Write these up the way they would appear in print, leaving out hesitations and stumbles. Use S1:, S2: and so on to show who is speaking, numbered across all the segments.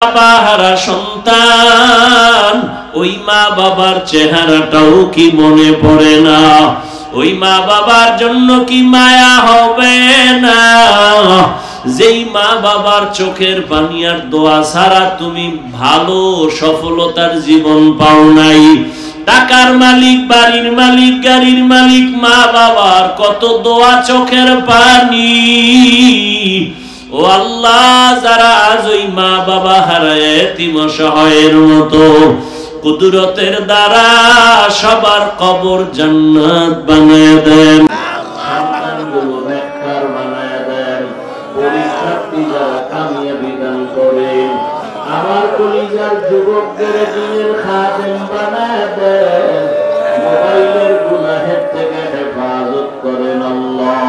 S1: বাবাহারা সন্তান, ওই মা বাবার চেহারাটাও কি মনে পড়ে না? ওই মা বাবার জন্য কি মায়া হবে না? যেই মা বাবার চোখের পানি আর দোয়া ছাড়া তুমি ভালো সফলতার জীবন পাও নাই। টাকার মালিক, বাড়ির মালিক, গাড়ির মালিক, মা বাবার কত দোয়া, চোখের পানি। ও আল্লাহ, যারা আজ ওই মা বাবা হারায় এতিম অসহায়ের মতো, কুদরতের দ্বারা সবার কবর জান্নাত বানায় দেন, সন্তানগুলো নেককার বানায় দেন, পরীক্ষার্থী যারা কামিয়াবি দান করেন, আমার কলিজার যুবকদের দিনের খাদেম বানায় দেন, মোবাইলের গুনাহের থেকে হেফাজত করেন আল্লাহ।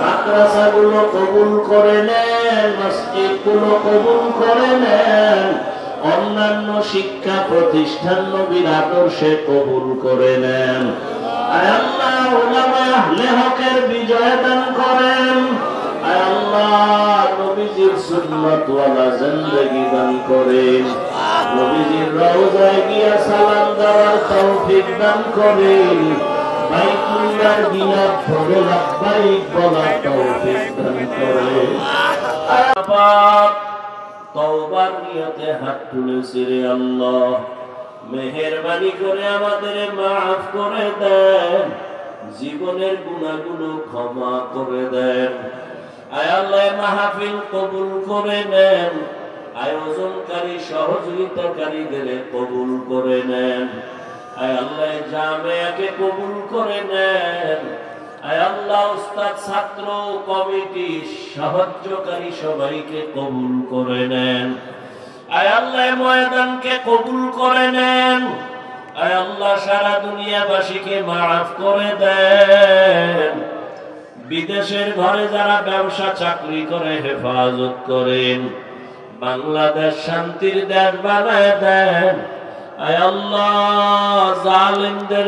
S1: মাদ্রাসাগুলো কবুল করে নেন, মসজিদগুলো কবুল করে নেন, অন্যান্য শিক্ষা প্রতিষ্ঠান নবীর আদর্শে কবুল করে নেন। আয় আল্লাহ, উলামা আহলে হকের বিজয় দান করেন। আয় আল্লাহ, নবীজির সুন্নাত ওয়ালা জিন্দেগি দান করেন। নবীজির রওজায় গিয়া সালাম দেওয়ার তৌফিক দান করেন। বাইতুল্লাহর গিলাফ ধরে লাব্বাইক বলার তৌফিক দান করেন। আয় পাক, তওবার নিয়তে হাত তুলেছি রে আল্লাহ, মেহেরবানি করে আমাদের মাফ করে দেন, জীবনের গুনাহগুলো ক্ষমা করে দেন। আয় আল্লাহ, মাহফিল কবুল করে নেন, আয়োজনকারী সহযোগিতাকারীদের কবুল করে নেন। আয় আল্লাহ, জামিয়াকে কবুল করে নেন। আয় আল্লাহ, উস্তাদ, ছাত্র, কমিটি, সাহায্যকারী সবাইকে কবুল করে নেন। আয় আল্লাহ, ময়দানকে কবুল করে নেন। আয় আল্লাহ, সারা দুনিয়াবাসীকে মাফ করে দেন। বিদেশের ঘরে যারা ব্যবসা চাকরি করে হেফাজত করেন, বাংলাদেশ শান্তির দেশ বানায় দেন। আয় আল্লাহ, জালিমদের